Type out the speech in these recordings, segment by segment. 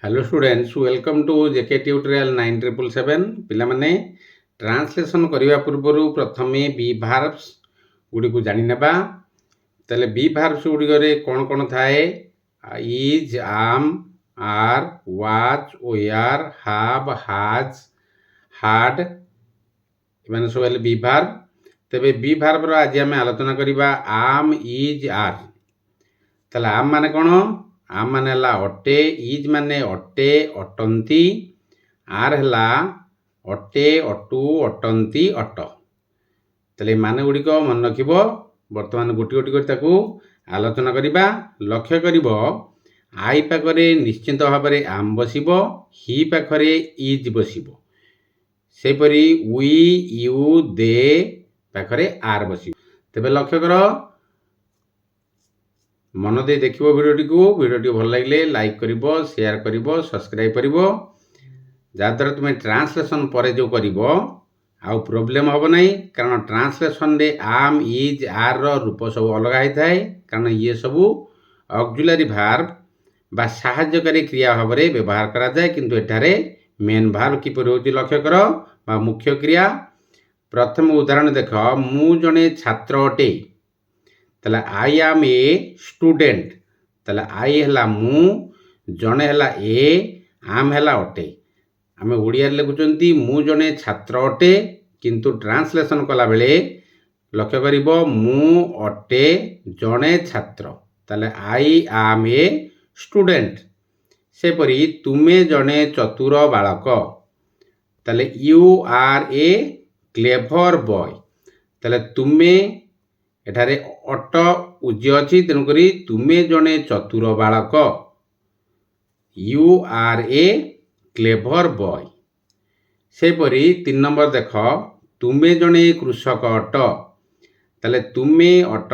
Hello students welcome to JK tutorial 9777 पिलामाने translation करने पूर्व प्रथम बी भार्ब्स गुड़ी को जानी नेबा तले बी भार्ब्स गुड़ी कौन कौन थाए इज आम आर वाच वेयर हाव हाज हाड इमाने सब बी भार्ब तेबे बी भार्ब रो आज आम आलोचना करिबा आम इज आर तले आम माने कौन आम माने ला अटे इज माने अटे अटंती आर हला अटे अटु अटंती अट तले माने गुड़िक मन रखिबो वर्तमान गोटी गोटी कर ताकू आलोचना करिबा लक्ष्य करिबो आई पाखरे निश्चित भाव में आम बसिबो ही पाखरे इज बसिबो सेपरी वी यू दे पाखरे आर बसिबो तेबे लक्ष्य कर मन दे देखिबो वीडियोटी भल लगे लाइक करिबो शेयर करिबो सब्सक्राइब करिबो जाद्वारा तुम ट्रांसलेशन पर जो करिबो आउ प्रोब्लेम हम ना कारण ट्रांसलेशन रे आम इज आर रो रूप सब अलग होता है कारण ये सब ऑक्सिलरी भार्ब बा सहायकारी क्रिया भाव में व्यवहार करा जाए किंतु एठारे मेन भार्ब किपर होची लक्ष्य कर बा मुख्य क्रिया प्रथम उदाहरण देख मु जने छात्र अटे तले आई आम ए स्टूडेंट तले आई है मु जने है ए आम है अटे आम ओडिया लिखुंट मु जने छात्र अटे किंतु ट्रांसलेशन कला बेले लक्ष्य करिबो मु अटे जने छात्र तले आई आम ए स्टूडेंट सेपरी तुमे जने चतुर बालक तले you are a clever boy तले तुमे एठारे अट उज्ज अच्छी तेणुक तुमे जने चतुर बालक you are a clever boy सेपरी 3 नंबर देख तुमे जने कृषक अट ताले तुमे अट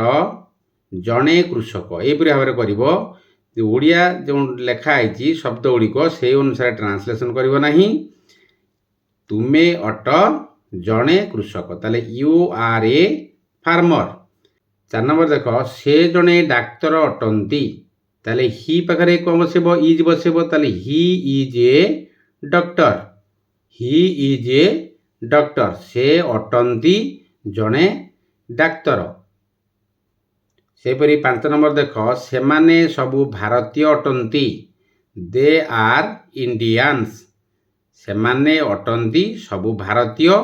जने कृषक यहपरी भाव में कर ओडिया जो लेखाई शब्द गुड़िक से अनुसार ट्रांसलेशन करिवो नाही तुमे अट जने कृषक ताले you are a farmer 4 number देख से जने डाक्तर अटंती ताले ही पाखरे कौन बसब इज बसब ताले he is a doctor he is a doctor से अटंती जने डाक्तर सेपरी 5 नंबर देख से माने सबु भारतीय अटंती दे आर इंडियंस से माने अटंती सबु भारतीय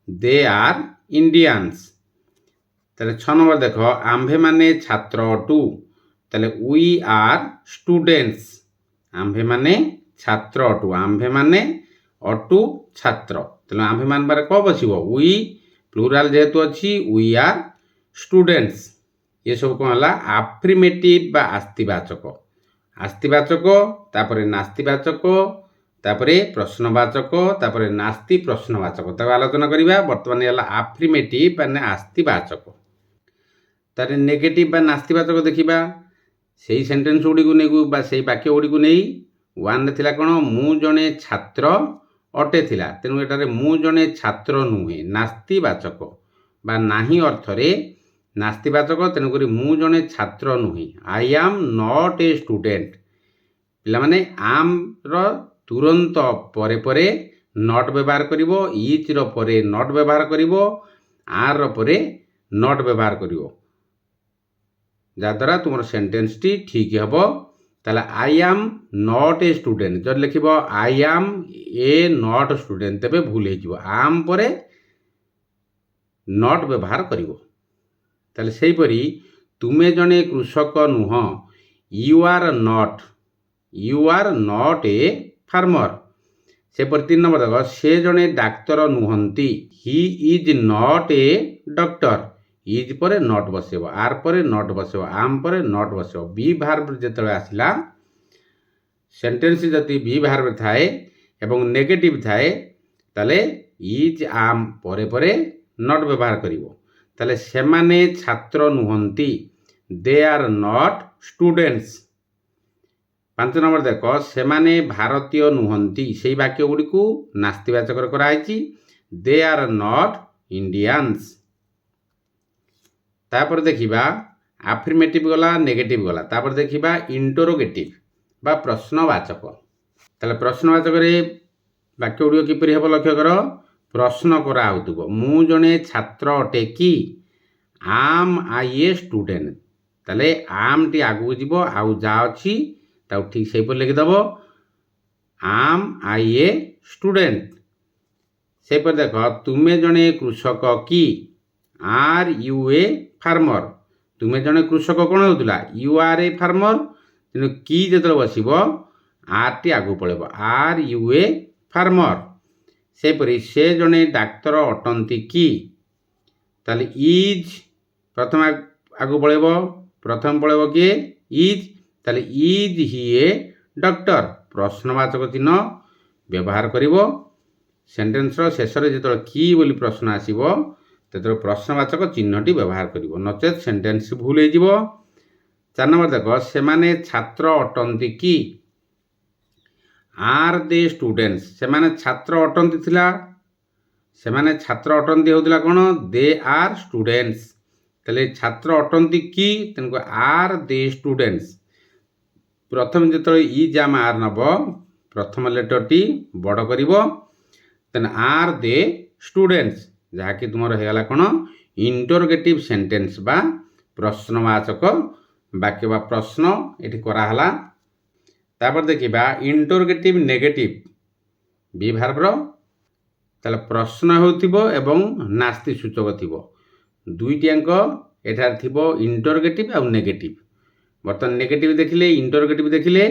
दे आर इंडियंस ताले 6 नंबर देख आम्भे माने छात्र अटू ताले वी आर स्टूडेंट्स आम्भे माने छात्र अटू आम्भे माने अटू छात्र ताले आम्भे मान बारे को बसिबो वी प्लूराल जेहेतु अच्छी वी आर स्टूडेंट्स ये सब कौन है आफ्रिमेटिव बा आस्तिवाचक तापरे नास्तिवाचक तापरे प्रश्नवाचक तापरे नास्ति प्रश्नवाचक तक आलोचना करिबा वर्तमान है आफ्रिमेटिव माने आस्तिवाचक तारे नेगेटिव बा नास्तिवाचक देखिबा सेही सेंटेंस गुडी को नेगु बा सेही वाक्य गुडी को नेई वन थिला कोन मु जने छात्र अटे थिला तेनु एटारे मु जने छात्र नुहे नास्तिवाचक बा नाही अर्थ रे नास्तिवाचक तेणुक मु जने छात्र नुहे आई आम नॉट ए स्टूडेंट पिला माने आम रो तुरंत परे परे नॉट व्यवहार करिवो इज रो परे नॉट व्यवहार करिवो आर रो परे नॉट व्यवहार करिवो जाद्वारा तुम सेंटेंस टी ठीक हेबो ताले आई आम नॉट ए स्टूडेंट जब लिखिबो आई आम ए नॉट स्टूडेंट तेबे भूल हेजिवो आम परे नॉट व्यवहार करिवो ताले सेहीपरी तुमे जने कृषक नुह you are not a farmer सेपरी 3 नंबर देख से जने डाक्तर नुहंती he is not a doctor is पर नॉट बसेब आर पर नॉट बसेब आम पर नॉट बसेब बी भार्ब जेतले आसिला सेंटेंस जति बी भार्ब थाए एवं नेगेटिव थाए ताले इज आम परे परे नॉट व्यवहार करिवो ताले सेमाने छात्र नुहंती they are not students 5 number देख सेमाने भारतीय नुहंती से वाक्य गुड़ी को नास्तिवाचक कराई दे आर नॉट इंडियंस तापर देखिबा आफर्मेटिव गला नेगेटिव गला तापर देखिबा इंटरोगेटिव बा प्रश्नवाचक ତାହେଲେ ପ୍ରଶ୍ନବାଚକରେ ବାକ୍ୟ ଗୁଡ଼ିକ କିପରି ହେବ ଲକ୍ଷ୍ୟ କର। ପ୍ରଶ୍ନ କରାହେଉଥିବ ମୁଁ ଜଣେ ଛାତ୍ର ଅଟେ କି, am I a student। ତାହେଲେ ଆମଟି ଆଗକୁ ଯିବ, ଆଉ ଯାହା ଅଛି ତାକୁ ଠିକ୍ ସେହିପରି ଲେଖିଦେବ am I a student। ସେହିପରି ଦେଖ ତୁମେ ଜଣେ କୃଷକ କି, are you a farmer। ତୁମେ ଜଣେ କୃଷକ କ'ଣ ହେଉଥିଲା, you are a farmer। ତେଣୁ କି ଯେତେବେଳେ ବସିବ ଆର୍ଟି ଆଗକୁ ପଳେଇବ, are you a farmer। ସେହିପରି ସେ ଜଣେ ଡାକ୍ତର ଅଟନ୍ତି କି, ତାହେଲେ ଇଜ୍ ପ୍ରଥମେ ଆଗକୁ ପଳେଇବ, ପ୍ରଥମେ ପଳେଇବ କିଏ, ଇଜ୍। ତାହେଲେ ଇଜ୍ ହି ଏ ଡକ୍ଟର। ପ୍ରଶ୍ନବାଚକ ଚିହ୍ନ ବ୍ୟବହାର କରିବ। ସେଣ୍ଟେନ୍ସର ଶେଷରେ ଯେତେବେଳେ କି ବୋଲି ପ୍ରଶ୍ନ ଆସିବ ସେତେବେଳେ ପ୍ରଶ୍ନବାଚକ ଚିହ୍ନଟି ବ୍ୟବହାର କରିବ, ନଚେତ୍ ସେଣ୍ଟେନ୍ସ ଭୁଲ ହୋଇଯିବ। 4 ନମ୍ବର ଦେଖ ସେମାନେ ଛାତ୍ର ଅଟନ୍ତି କି, ଆର୍ ଦେ ଷ୍ଟୁଡେଣ୍ଟସ୍। ସେମାନେ ଛାତ୍ର ଅଟନ୍ତି ଥିଲା, ସେମାନେ ଛାତ୍ର ଅଟନ୍ତି ହେଉଥିଲା କ'ଣ, ଦେ ଆର୍ ଷ୍ଟୁଡେଣ୍ଟସ୍। ତାହେଲେ ଛାତ୍ର ଅଟନ୍ତି କି, ତେଣୁ ଆର୍ ଦେ ଷ୍ଟୁଡେଣ୍ଟସ୍। ପ୍ରଥମେ ଯେତେବେଳେ ଇଜ୍ ଆମେ ଆର୍ ନେବ, ପ୍ରଥମ ଲେଟରଟି ବଡ଼ କରିବ, ତେଣୁ ଆର୍ ଦେ ଷ୍ଟୁଡେଣ୍ଟସ୍, ଯାହାକି ତୁମର ହେଇଗଲା କ'ଣ, ଇଣ୍ଟରୋଗେଟିଭ୍ ସେଣ୍ଟେନ୍ସ ବା ପ୍ରଶ୍ନବାଚକ ବାକ୍ୟ ବା ପ୍ରଶ୍ନ ଏଠି କରାହେଲା। ତାପରେ ଦେଖିବା ଇଣ୍ଟରୋଗେଟିଭ୍ ନେଗେଟିଭ୍ ବି ଭାର୍ବର। ତାହେଲେ ପ୍ରଶ୍ନ ହେଉଥିବ ଏବଂ ନାସ୍ତି ସୂଚକ ଥିବ, ଦୁଇଟିଆଙ୍କ ଏଠାରେ ଥିବ ଇଣ୍ଟରୋଗେଟିଭ୍ ଆଉ ନେଗେଟିଭ୍। ବର୍ତ୍ତମାନ ନେଗେଟିଭ୍ ଦେଖିଲେ, ଇଣ୍ଟରୋଗେଟିଭ୍ ଦେଖିଲେ,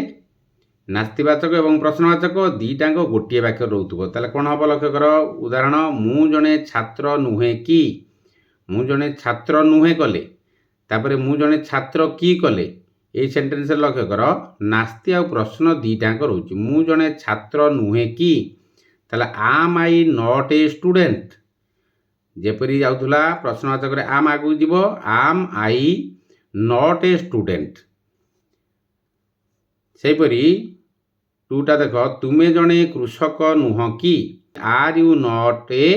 ନାସ୍ତିବାଚକ ଏବଂ ପ୍ରଶ୍ନବାଚକ ଦୁଇଟାଙ୍କ ଗୋଟିଏ ବାକ୍ୟ ରହୁଥିବ। ତାହେଲେ କ'ଣ ହେବ ଲକ୍ଷ୍ୟ କର। ଉଦାହରଣ ମୁଁ ଜଣେ ଛାତ୍ର ନୁହେଁ କି, ମୁଁ ଜଣେ ଛାତ୍ର ନୁହେଁ କଲେ, ତାପରେ ମୁଁ ଜଣେ ଛାତ୍ର କି କଲେ, এই ସେଣ୍ଟେନ୍ସରେ ଲକ୍ଷ୍ୟ କର ନାସ୍ତି ଆଉ ପ୍ରଶ୍ନ ଦୁଇଟାଙ୍କ ରହୁଛି। ମୁଁ ଜଣେ ଛାତ୍ର ନୁହେଁ କି, ତାହେଲେ am I not a student। ଯେପରି ଯାଉଥିଲା ପ୍ରଶ୍ନବାଚକରେ am ଆଗକୁ ଯିବ, am I not a student। ସେହିପରି 2ଟା ଦେଖ ତୁମେ ଜଣେ କୃଷକ ନୁହଁ କି, are you not a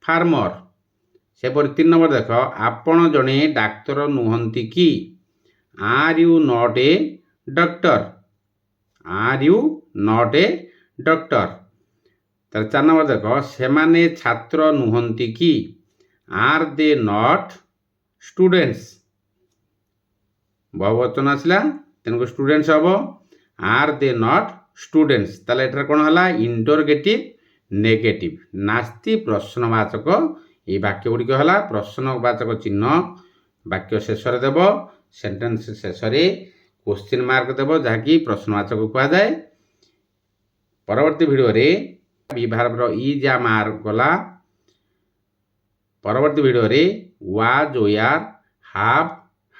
farmer। ସେପରି 3 ନମ୍ବର ଦେଖ ଆପଣ ଜଣେ ଡାକ୍ତର ନୁହନ୍ତି କି, are you not a doctor। are you not a doctor। ତାହେଲେ 4 ନମ୍ବର ଦେଖ ସେମାନେ ଛାତ୍ର ନୁହନ୍ତି କି, are they not students। ବହୁବଚନ ଆସିଲା, ତେଣୁକୁ ଷ୍ଟୁଡେଣ୍ଟସ୍ ହେବ, are they not students। ତାହେଲେ ଏଠାରେ କ'ଣ ହେଲା, ଇଣ୍ଟରୋଗେଟିଭ୍ ନେଗେଟିଭ୍ ନାସ୍ତି ପ୍ରଶ୍ନବାଚକ এই ବାକ୍ୟ ଗୁଡ଼ିକ ହେଲା। ପ୍ରଶ୍ନବାଚକ ଚିହ୍ନ ବାକ୍ୟ ଶେଷରେ ଦେବ, ସେଣ୍ଟେନ୍ସ ଶେଷରେ କ୍ୱେଶ୍ଚିନ୍ ମାର୍କ ଦେବ, ଯାହାକି ପ୍ରଶ୍ନବାଚକ କୁହାଯାଏ। ପରବର୍ତ୍ତୀ ଭିଡ଼ିଓରେ ବି ଭାର୍ବର ଇଜ୍ ଆମ ଆର୍ ଗଲା। ପରବର୍ତ୍ତୀ ଭିଡ଼ିଓରେ ୱାଜ୍, ୱେୟାର୍, ହାଭ୍,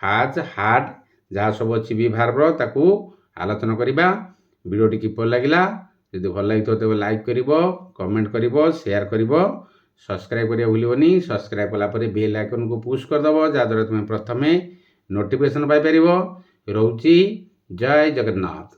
ହାଜ୍, ହାଡ୍ ଯାହା ସବୁ ଅଛି ବି ଭାର୍ବର ତାକୁ ଆଲୋଚନା କରିବା। ଭିଡ଼ିଓଟି କିପରି ଲାଗିଲା, ଯଦି ଭଲ ଲାଗିଥିବ ତେବେ ଲାଇକ୍ କରିବ, କମେଣ୍ଟ କରିବ, ସେୟାର କରିବ, ସବସ୍କ୍ରାଇବ୍ କରିବା ଭୁଲିବନି। ସବସ୍କ୍ରାଇବ୍ କଲା ପରେ ବେଲ୍ ଆଇକନ୍କୁ ପୁଶ୍ କରିଦେବ, ଯାହାଦ୍ୱାରା ତୁମେ ପ୍ରଥମେ ନୋଟିଫିକେସନ୍ ପାଇପାରିବ। ରହୁଛି, ଜୟ ଜଗନ୍ନାଥ।